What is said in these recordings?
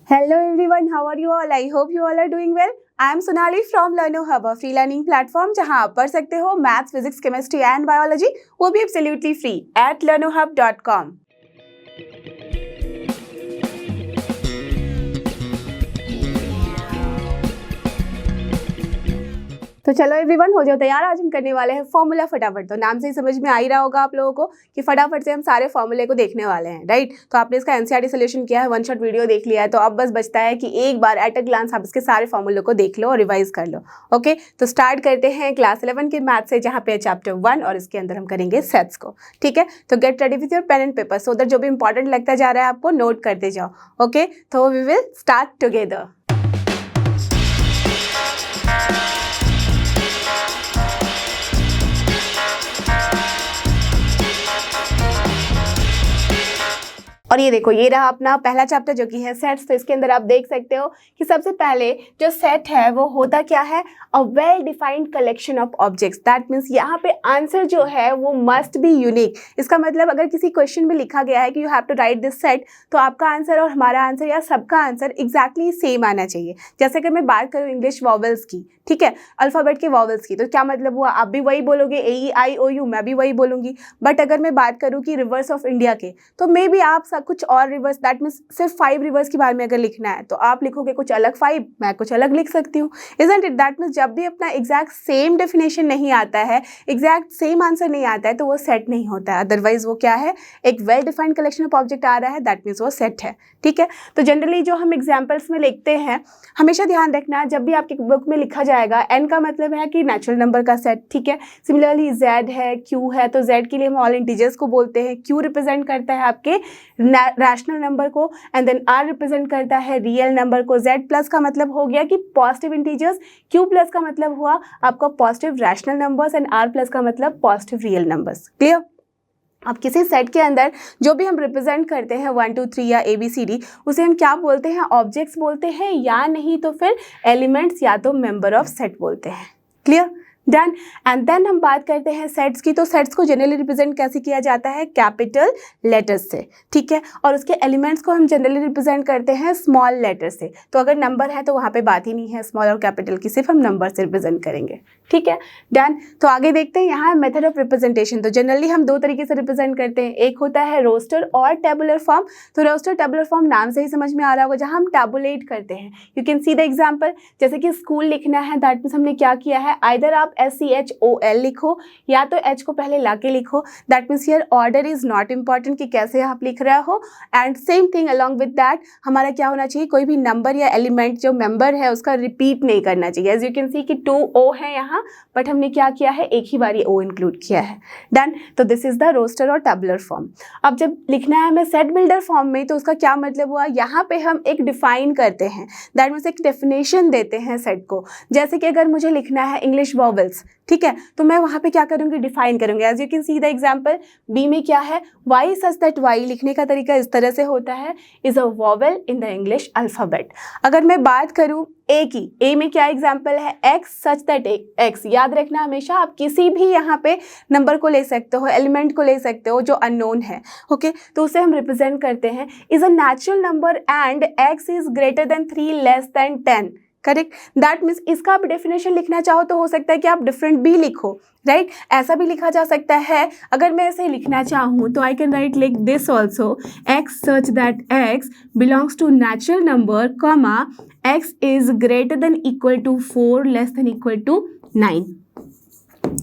Hello everyone, how are you all? I hope you all are doing well. I am Sonali from Learno Hub, a free learning platform जहां आप पढ़ सकते हो maths, physics, chemistry and biology, वो भी absolutely free at learnohub.com। तो चलो everyone, हो जाओ तैयार। आज हम करने वाले हैं फॉर्मूला फटाफट। तो नाम से ही समझ में आ ही रहा होगा आप लोगों को कि फटाफट से हम सारे फॉर्मूले को देखने वाले हैं, राइट। तो आपने इसका एनसीईआरटी सोल्यूशन किया है, वन शॉट वीडियो देख लिया है, तो अब बस बचता है कि एक बार एट अ ग्लांस आप इसके सारे फॉर्मूले को देख लो और रिवाइज कर लो। ओके, तो स्टार्ट करते हैं क्लास 11 के मैथ से, जहाँ पे चैप्टर 1 और इसके अंदर हम करेंगे सेट्स को। ठीक है, तो get ready with your pen and paper, so that जो भी इंपॉर्टेंट लगता जा रहा है आपको नोट करते जाओ। ओके, तो वी विल स्टार्ट टुगेदर। और ये देखो, ये रहा अपना पहला चैप्टर जो कि है सेट्स। तो इसके अंदर आप देख सकते हो कि सबसे पहले जो सेट है वो होता क्या है, a well defined collection of objects. That means यहाँ पे आंसर जो है वो मस्ट बी यूनिक। इसका मतलब अगर किसी क्वेश्चन में लिखा गया है कि you have to write this set, तो आपका आंसर और हमारा आंसर या सबका आंसर एग्जैक्टली सेम आना चाहिए। जैसे कि मैं बात करूँ इंग्लिश वॉवल्स की, ठीक है, अल्फ़ाबेट के वॉवल्स की, तो क्या मतलब हुआ, आप भी वही बोलोगे AEIOU, मैं भी वही बोलूँगी। बट अगर मैं बात करूँ कि रिवर्स ऑफ इंडिया के, तो मे बी आप कुछ और रिवर्स, दैट मीन्स सिर्फ 5 रिवर्स के बारे में अगर लिखना है तो आप लिखोगे कुछ अलग 5, मैं कुछ अलग लिख सकती हूँ, इजंट इट। दैट मीन्स जब भी अपना एग्जैक्ट सेम डेफिनेशन नहीं आता है, एग्जैक्ट सेम आंसर नहीं आता है, तो वो सेट नहीं होता है। अदरवाइज वो क्या है, एक well defined collection of object आ रहा है, दैट मीन्स वो सेट है। ठीक है, तो जनरली जो हम एग्जाम्पल्स में लिखते हैं, हमेशा ध्यान रखना जब भी आपकी बुक में लिखा जाएगा, n का मतलब है कि नेचुरल नंबर का सेट। ठीक है, सिमिलरली z है, q है, तो z के लिए हम ऑल इंटीजर्स को बोलते हैं, q रिप्रेजेंट करता है आपके रैशनल नंबर को, एंड देन r रिप्रेजेंट करता है रियल नंबर को। z प्लस का मतलब हो गया कि पॉजिटिव इंटीजर्स, q प्लस का मतलब हुआ आपका positive rational numbers, and r plus का मतलब पॉजिटिव रियल नंबर्स। क्लियर। अब किसी सेट के अंदर जो भी हम रिप्रेजेंट करते हैं 1 2 3 या ABCD, उसे हम क्या बोलते हैं, ऑब्जेक्ट्स बोलते हैं, या नहीं तो फिर एलिमेंट्स या तो मेंबर ऑफ सेट बोलते हैं। Clear, done. एंड देन हम बात करते हैं सेट्स की। तो सेट्स को जनरली रिप्रेजेंट कैसे किया जाता है, कैपिटल लेटर्स से। ठीक है, और उसके एलिमेंट्स को हम जनरली रिप्रेजेंट करते हैं स्मॉल लेटर से। तो अगर नंबर है तो वहाँ पे बात ही नहीं है स्मॉल और कैपिटल की, सिर्फ हम नंबर से रिप्रेजेंट करेंगे। ठीक है, डन। तो आगे देखते हैं, यहाँ मेथड ऑफ रिप्रेजेंटेशन। तो जनरली हम दो तरीके से रिप्रेजेंट करते हैं, एक होता है रोस्टर और टेबुलर फॉर्म। तो रोस्टर टेबुलर फॉर्म नाम से ही समझ में आ रहा होगा, जहाँ हम टैबुलेट करते हैं। You can see the example, जैसे कि स्कूल लिखना है, दैट मीन्स हमने क्या किया है, आइदर आप SCHOL लिखो या तो H को पहले ला के लिखो। That means here order is not important कि कैसे आप लिख रहे हो। And same thing along with that, हमारा क्या होना चाहिए, कोई भी नंबर या एलिमेंट जो मेंबर है उसका रिपीट नहीं करना चाहिए। एज यू कैन सी कि 2 O है यहाँ, बट हमने क्या किया है, एक ही बारी O इंक्लूड किया है। डन। तो दिस इज द रोस्टर और टेबुलर फॉर्म। अब जब लिखना है हमें सेट बिल्डर फॉर्म में, तो उसका क्या मतलब हुआ, यहाँ पे हम एक डिफाइन करते हैं, दैट मीन्स एक डेफिनेशन देते हैं सेट को। जैसे कि अगर मुझे लिखना है इंग्लिश वॉवल्स, ठीक है, तो मैं वहाँ पे क्या करूँगी, डिफाइन करूँगी। As you can see the example, B में क्या है, वाई सच दैट वाई, लिखने का तरीका इस तरह से होता है, is a vowel in the English alphabet. अगर मैं बात करूँ ए की, ए में क्या एग्जाम्पल है, एक्स सच दैट एक्स। याद रखना हमेशा, आप किसी भी यहाँ पे नंबर को ले सकते हो, एलिमेंट को ले सकते हो जो अननोन है। ओके, तो उसे हम रिप्रेजेंट करते हैं, is a natural number and x is greater then 3 less than 10। Correct. That means इसका आप डेफिनेशन लिखना चाहो तो हो सकता है कि आप डिफरेंट भी लिखो, राइट। ऐसा भी लिखा जा सकता है, अगर मैं ऐसे लिखना चाहूँ तो I can write like this also, X such that X belongs to natural number, comma X is greater than equal to 4 less than equal to 9।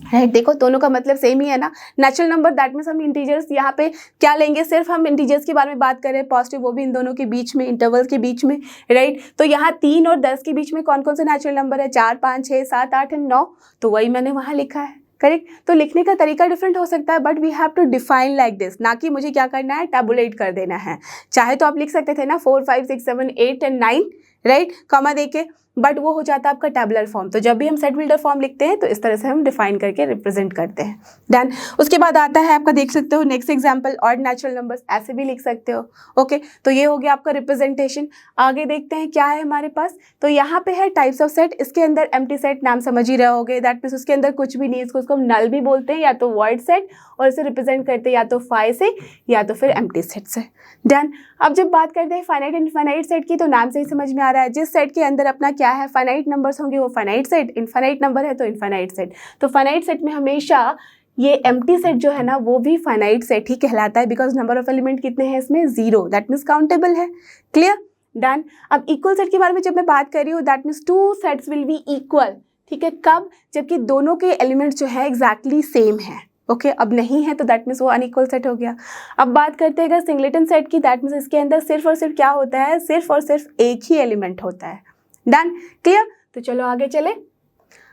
Right, देखो दोनों का मतलब सेम ही है ना, नेचुरल नंबर, दैट मीन्स हम integers यहाँ पे क्या लेंगे, सिर्फ हम इंटीजर्स के बारे में बात कर रहे हैं, पॉजिटिव, वो भी इन दोनों के बीच में, इंटरवल्स के बीच में, राइट। तो यहाँ 3 और 10 के बीच में कौन कौन से नेचुरल नंबर है, 4 5 6 7 8 एंड 9, तो वही मैंने वहाँ लिखा है। करेक्ट। तो लिखने का तरीका डिफरेंट हो सकता है, but we have to define like this, ना कि मुझे क्या करना है, टैबुलेट कर देना है। चाहे तो आप लिख सकते थे ना 4 5 6 7 8 एंड 9, राइट, कॉमा देके, बट वो हो जाता है आपका टेबुलर फॉर्म। तो जब भी हम सेट बिल्डर फॉर्म लिखते हैं तो इस तरह से हम डिफाइन करके रिप्रेजेंट करते हैं। डन। उसके बाद आता है आपका, देख सकते हो next example, odd natural numbers, ऐसे भी लिख सकते हो। ओके, तो ये हो गया आपका रिप्रेजेंटेशन। आगे देखते हैं क्या है हमारे पास। तो यहाँ पे है टाइप्स ऑफ सेट, इसके अंदर एम्प्टी सेट नाम समझ ही रहे होगे, दैट मीन्स उसके अंदर कुछ भी नहीं है, इसको हम नल भी बोलते हैं या तो वॉइड सेट, और इसे रिप्रेजेंट करते हैं या तो फाई से या तो फिर एम्प्टी सेट से। डन। अब जब बात करते हैं फाइनाइट एंड इनफाइनाइट सेट की, तो नाम से ही समझ में आ रहा है, जिस सेट के अंदर अपना क्या है, फाइनाइट नंबर्स होंगे वो फाइनाइट सेट, इनफाइनाइट नंबर है तो इनफाइनाइट सेट। तो फाइनाइट सेट में हमेशा ये एम्प्टी सेट जो है ना वो भी फाइनाइट सेट ही कहलाता है, बिकॉज नंबर ऑफ एलिमेंट कितने हैं इसमें, 0, दैट मीन्स काउंटेबल है। क्लियर। डन। अब इक्वल सेट के बारे में जब मैं बात कर रही हूँ, that means two sets will be equal. ठीक है, कब, जबकि दोनों के एलिमेंट्स जो है एग्जैक्टली सेम है। ओके, अब नहीं है तो दैट मीन्स वो अनइक्वल सेट हो गया। अब बात करते हैं अगर सिंगलेटन सेट की, दैट मीन्स इसके अंदर सिर्फ और सिर्फ क्या होता है, सिर्फ और सिर्फ एक ही एलिमेंट होता है। डन। क्लियर। तो चलो आगे चले।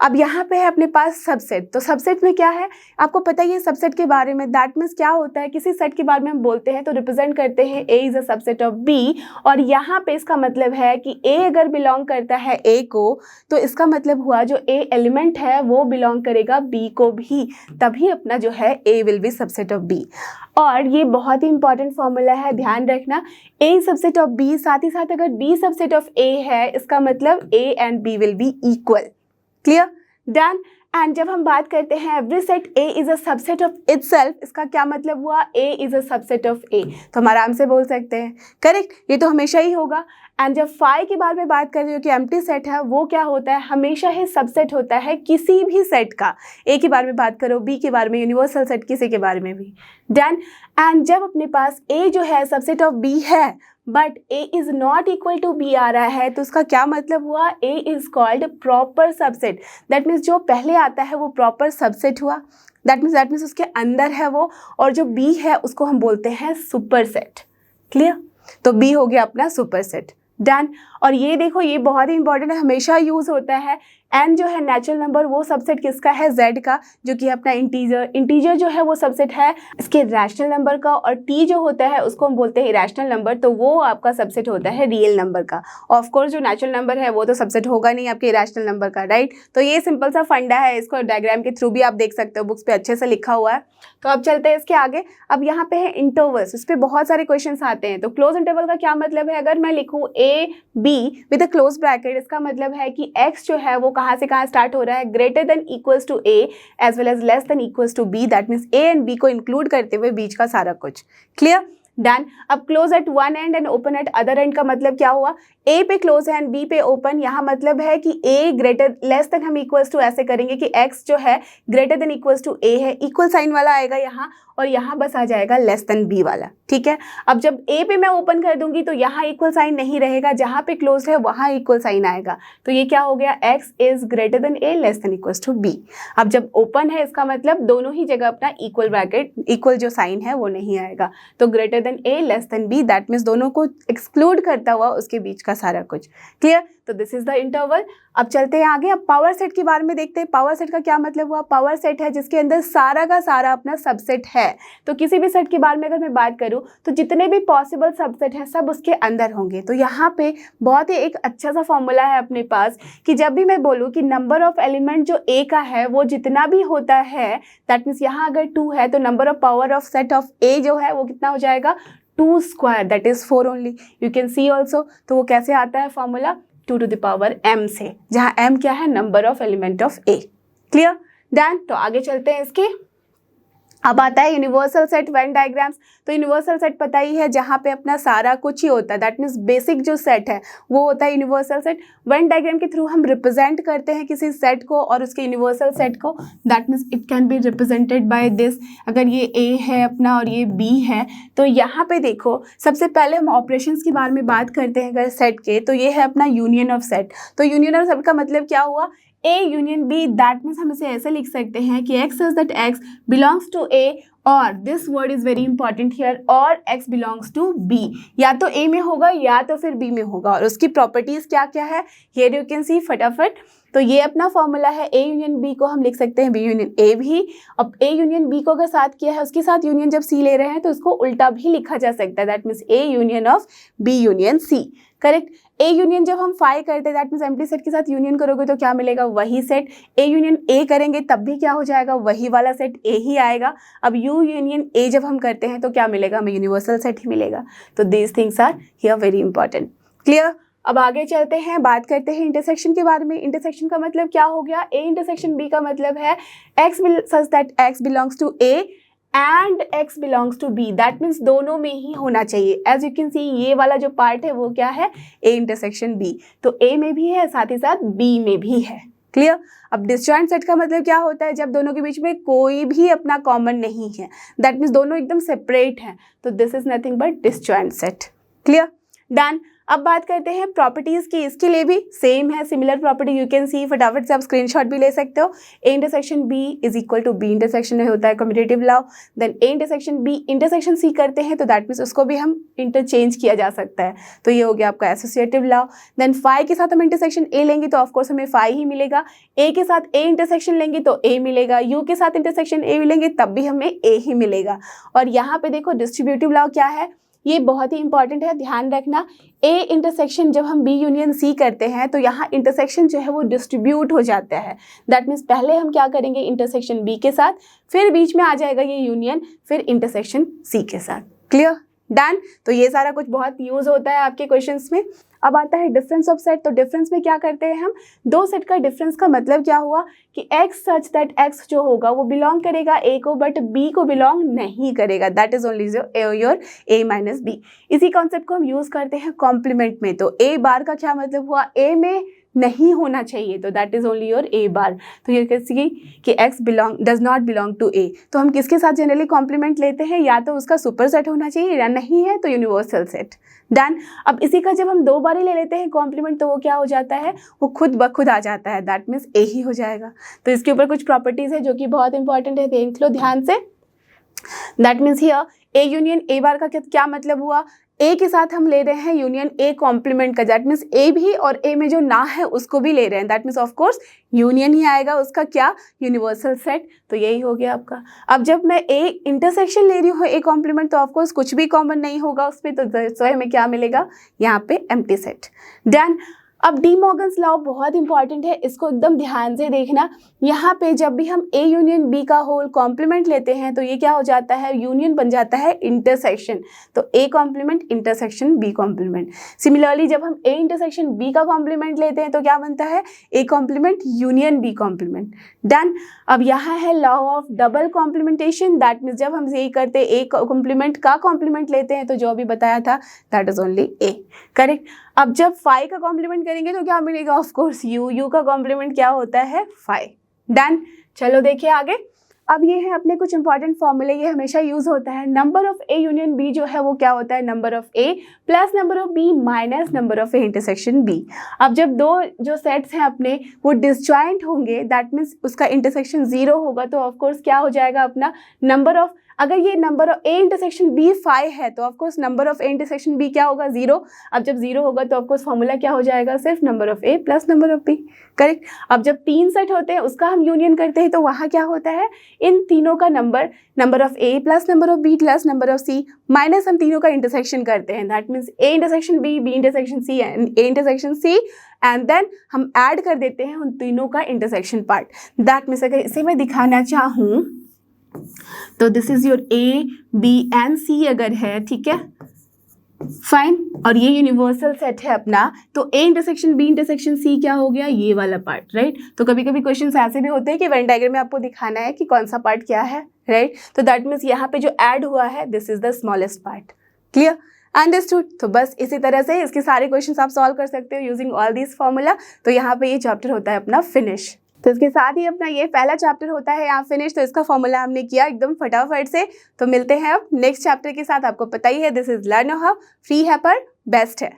अब यहाँ पे है अपने पास सबसेट। तो सबसेट में क्या है, आपको पता ही है सबसेट के बारे में, दैट मीन्स क्या होता है, किसी सेट के बारे में हम बोलते हैं तो रिप्रेजेंट करते हैं A is a subset of B, और यहाँ पे इसका मतलब है कि ए अगर बिलोंग करता है ए को, तो इसका मतलब हुआ जो ए एलिमेंट है वो बिलोंग करेगा बी को भी, तभी अपना जो है A will be subset of B. और ये बहुत ही इंपॉर्टेंट फॉर्मूला है, ध्यान रखना, ए सबसेट ऑफ बी, साथ ही साथ अगर बी सबसेट ऑफ ए है, इसका मतलब A and B will be equal. Clear. Done. And जब हम बात करते हैं every set A is a subset of itself, इसका क्या मतलब हुआ, A is a subset of A, तो हम आराम से बोल सकते हैं करेक्ट, ये तो हमेशा ही होगा। एंड जब फाई के बारे में बात कर रही हो कि एम्प्टी सेट है, वो क्या होता है, हमेशा ही सबसेट होता है किसी भी सेट का। ए के बारे में बात करो, बी के बारे में, यूनिवर्सल सेट किसी के बारे में भी। डन। एंड जब अपने पास ए जो है सबसेट ऑफ बी है, but A is not equal to B आ रहा है, तो उसका क्या मतलब हुआ, A is called proper subset. That means जो पहले आता है वो प्रॉपर सबसेट हुआ, दैट मीन्स उसके अंदर है वो, और जो बी है उसको हम बोलते हैं सुपर सेट। क्लियर। तो बी हो गया अपना सुपर सेट। डन। और ये देखो, ये बहुत ही इंपॉर्टेंट है, हमेशा यूज होता है। एन जो है नेचुरल नंबर, वो सबसेट किसका है, जेड का, जो कि अपना इंटीजर, इंटीजर जो है वो सबसेट है इसके रैशनल नंबर का, और टी जो होता है उसको हम बोलते हैं इरेशनल नंबर, तो वो आपका सबसेट होता है रियल नंबर का। ऑफ कोर्स जो नेचुरल नंबर है वो तो सबसेट होगा नहीं आपके इरेशनल नंबर का, राइट। तो ये सिंपल सा फंडा है, इसको डायग्राम के थ्रू भी आप देख सकते हो, बुक्स पे अच्छे से लिखा हुआ है। तो अब चलते हैं इसके आगे। अब यहाँ पे है इंटरवल्स, उस पर बहुत सारे क्वेश्चन आते हैं। तो क्लोज इंटरवल का क्या मतलब है, अगर मैं लिखूँ A be with a close bracket, इसका मतलब है कि एक्स जो है वो कहाँ से कहाँ स्टार्ट हो रहा है, greater than equals to A as well as less than equals to B, that means A and B को इंक्लूड करते हुए बीच का सारा कुछ। क्लियर। डन। अब close at one end and open at other end का मतलब क्या हुआ, ए पे क्लोज है एंड बी पे ओपन, यहाँ मतलब है कि ए ग्रेटर लेस देन हम इक्वल्स टू ऐसे करेंगे कि एक्स जो है ग्रेटर देन इक्वल्स टू ए है, इक्वल साइन वाला आएगा यहाँ, और यहाँ बस आ जाएगा लेस देन बी वाला। ठीक है। अब जब ए पे मैं ओपन कर दूंगी तो यहाँ इक्वल साइन नहीं रहेगा, जहाँ पे क्लोज है वहाँ इक्वल साइन आएगा, तो ये क्या हो गया, X is greater than A less than equals to B. अब जब ओपन है इसका मतलब दोनों ही जगह अपना इक्वल ब्रैकेट, इक्वल जो साइन है वो नहीं आएगा, तो greater than A less than B, that means दोनों को एक्सक्लूड करता हुआ उसके बीच का सारा कुछ। क्लियर। तो दिस इज द इंटरवल। अब चलते हैं आगे। अब पावर सेट के बारे में देखते हैं। पावर सेट का क्या मतलब हुआ, पावर सेट है जिसके अंदर सारा का सारा अपना सबसेट है। तो किसी भी सेट के बारे में अगर मैं बात करूं तो जितने भी पॉसिबल सबसेट हैं सब उसके अंदर होंगे। तो यहाँ पे बहुत ही एक अच्छा सा फॉर्मूला है अपने पास कि जब भी मैं बोलूँ कि नंबर ऑफ एलिमेंट जो ए का है वो जितना भी होता है, दैट मीन्स यहाँ अगर 2 है तो number of power of set of A जो है वो कितना हो जाएगा, 2 square, that is 4 only. You can see also. तो वो कैसे आता है formula, 2 to the power m से, जहाँ m क्या है, number of element of a। Clear. Done. तो आगे चलते हैं इसके। अब आता है यूनिवर्सल सेट वेन डायग्राम्स। तो यूनिवर्सल सेट पता ही है जहाँ पे अपना सारा कुछ ही होता है, दैट मीन्स बेसिक जो सेट है वो होता है यूनिवर्सल सेट। वेन डायग्राम के थ्रू हम रिप्रेजेंट करते हैं किसी सेट को और उसके यूनिवर्सल सेट को, that means it can be represented by this. अगर ये ए है अपना और ये बी है, तो यहाँ पे देखो सबसे पहले हम ऑपरेशंस के बारे में बात करते हैं अगर सेट के, तो ये है अपना यूनियन ऑफ सेट। तो यूनियन ऑफ सेट का मतलब क्या हुआ, A union B, that means हम इसे ऐसे लिख सकते हैं कि x says that x belongs to A, और this word is very important here, और x बिलोंग्स टू B, या तो A में होगा या तो फिर B में होगा। और उसकी प्रॉपर्टीज क्या क्या है, हियर यू कैन सी फटाफट। तो ये अपना फॉर्मूला है, A यूनियन B को हम लिख सकते हैं B यूनियन A भी। अब A यूनियन B को अगर साथ किया है उसके साथ यूनियन जब C ले रहे हैं तो उसको उल्टा भी लिखा जा सकता है, that means A union of B union C। Correct. A union जब हम फाई करते हैं दैट मीन्स एम्प्टी सेट के साथ यूनियन करोगे तो क्या मिलेगा, वही सेट। ए यूनियन ए करेंगे तब भी क्या हो जाएगा, वही वाला सेट ए ही आएगा। अब यू यूनियन ए जब हम करते हैं तो क्या मिलेगा, हमें यूनिवर्सल सेट ही मिलेगा। तो these things are here very important. Clear. अब आगे चलते हैं, बात करते हैं इंटरसेक्शन के बारे में। इंटरसेक्शन का मतलब क्या हो गया, ए इंटरसेक्शन बी का मतलब है X such that X belongs to A and X belongs to B, that means दोनों में ही होना चाहिए। एज यू कैन सी ये वाला जो पार्ट है वो क्या है, ए इंटरसेक्शन बी, तो ए में भी है साथ ही साथ बी में भी है। क्लियर। अब डिसजॉइंट सेट का मतलब क्या होता है, जब दोनों के बीच में कोई भी अपना कॉमन नहीं है, दैट मीन्स दोनों एकदम सेपरेट हैं, तो this is nothing but disjoint set. Clear, डन। अब बात करते हैं प्रॉपर्टीज की, इसके लिए भी सेम है, similar property you can see, फटाफट से आप स्क्रीनशॉट भी ले सकते हो। A intersection B is equal to B intersection में होता है commutative law, then A intersection B intersection C करते हैं तो दैट मीन्स उसको भी हम इंटरचेंज किया जा सकता है, तो ये हो गया आपका एसोसिएटिव लॉ। देन फाई के साथ हम इंटरसेक्शन ए लेंगे तो ऑफकोर्स हमें फाई ही मिलेगा, ए के साथ ए इंटरसेक्शन लेंगे तो ए मिलेगा, यू के साथ इंटरसेक्शन ए लेंगे तब भी हमें ए ही मिलेगा। और यहाँ पे देखो डिस्ट्रीब्यूटिव लॉ क्या है, ये बहुत ही इंपॉर्टेंट है, ध्यान रखना। ए इंटरसेक्शन जब हम बी यूनियन सी करते हैं तो यहाँ इंटरसेक्शन जो है वो डिस्ट्रीब्यूट हो जाता है, दैट मीन्स पहले हम क्या करेंगे इंटरसेक्शन बी के साथ, फिर बीच में आ जाएगा ये यूनियन, फिर इंटरसेक्शन सी के साथ। Clear, done. तो ये सारा कुछ बहुत यूज होता है आपके क्वेश्चंस में। अब आता है डिफरेंस ऑफ सेट, तो डिफरेंस में क्या करते हैं हम, दो सेट का डिफरेंस का मतलब क्या हुआ कि x सच दैट x जो होगा वो बिलोंग करेगा a को बट b को बिलोंग नहीं करेगा, that is only your a minus b। इसी कॉन्सेप्ट को हम यूज करते हैं कॉम्प्लीमेंट में, तो a बार का क्या मतलब हुआ, a में नहीं होना चाहिए, तो that is only your a bar. तो ये कैसे कि x does not belong to a, तो हम किसके साथ जनरली कॉम्प्लीमेंट लेते हैं, या तो उसका सुपर सेट होना चाहिए या नहीं है तो यूनिवर्सल सेट। डन। अब इसी का जब हम दो बार ही ले लेते हैं कॉम्प्लीमेंट तो वो क्या हो जाता है, वो खुद ब खुद आ जाता है, दैट मीन्स ए ही हो जाएगा। तो इसके ऊपर कुछ प्रॉपर्टीज है जो कि बहुत इंपॉर्टेंट है, देख लो ध्यान से। That means here A union A bar का क्या मतलब हुआ, ए के साथ हम ले रहे हैं यूनियन ए कॉम्प्लीमेंट का, दैट मीन्स ए भी और ए में जो ना है उसको भी ले रहे हैं, that means of course union ही आएगा उसका क्या, यूनिवर्सल सेट। तो यही हो गया आपका। अब जब मैं ए इंटरसेक्शन ले रही हूँ ए कॉम्प्लीमेंट तो ऑफकोर्स कुछ भी कॉमन नहीं होगा उसमें, तो हमें क्या मिलेगा यहाँ पे एम्प्टी सेट। डन। अब डी मॉर्गन्स लॉ बहुत इंपॉर्टेंट है, इसको एकदम ध्यान से देखना। यहाँ पे जब भी हम ए यूनियन बी का होल कॉम्प्लीमेंट लेते हैं तो ये क्या हो जाता है, यूनियन बन जाता है इंटरसेक्शन, तो A complement intersection B complement. Similarly जब हम ए इंटरसेक्शन बी का कॉम्प्लीमेंट लेते हैं तो क्या बनता है, A complement union B complement. Done. अब यहाँ है law of double complementation, that means जब हम यही करते हैं ए कॉम्प्लीमेंट का कॉम्प्लीमेंट लेते हैं तो जो अभी बताया था that is only A. Correct. अब जब फाई का कॉम्प्लीमेंट करेंगे तो क्या मिलेगा, ऑफ कोर्स यू, यू का कॉम्प्लीमेंट क्या होता है, फाई। डन। चलो देखिए आगे। अब ये है अपने कुछ इंपॉर्टेंट फॉर्मूले, ये हमेशा यूज होता है। Number of A union B जो है वो क्या होता है, number of A plus number of B minus number of A intersection B. अब जब दो जो सेट्स हैं अपने वो डिसजॉइंट होंगे, दैट मीन्स उसका इंटरसेक्शन 0 होगा, तो ऑफकोर्स क्या हो जाएगा अपना नंबर ऑफ, अगर ये number of A intersection B 5 है तो of course number of A intersection B क्या होगा, 0। अब जब 0 होगा तो ऑफकोर्स फॉर्मूला क्या हो जाएगा, सिर्फ number of A plus number of B. Correct. अब जब 3 सेट होते हैं उसका हम यूनियन करते हैं तो वहाँ क्या होता है, इन तीनों का number of A plus number of B plus number of C minus हम तीनों का इंटरसेक्शन करते हैं, that means A intersection B, B intersection C and A intersection C, and then हम ऐड कर देते हैं उन तीनों का इंटरसेक्शन पार्ट। दैट मीन्स अगर इसे मैं दिखाना चाहूँ तो this is your A B and C अगर है, ठीक है, फाइन, और ये यूनिवर्सल सेट है अपना, तो A intersection B intersection C क्या हो गया, ये वाला पार्ट, राइट। तो कभी कभी क्वेश्चन ऐसे भी होते हैं कि वेन डायग्राम में आपको दिखाना है कि कौन सा पार्ट क्या है, राइट। तो दैट मीन्स यहाँ पे जो ऐड हुआ है this is the smallest part. Clear, understood. तो बस इसी तरह से इसके सारे क्वेश्चंस आप सॉल्व कर सकते हो यूजिंग ऑल दिस फॉर्मूला। तो यहाँ पे ये चैप्टर होता है अपना फिनिश। तो इसके साथ ही अपना ये पहला चैप्टर होता है यहाँ फिनिश। तो इसका फॉर्मूला हमने किया एकदम फटाफट से। तो मिलते हैं अब नेक्स्ट चैप्टर के साथ। आपको पता ही है this is learn how, free है पर बेस्ट है।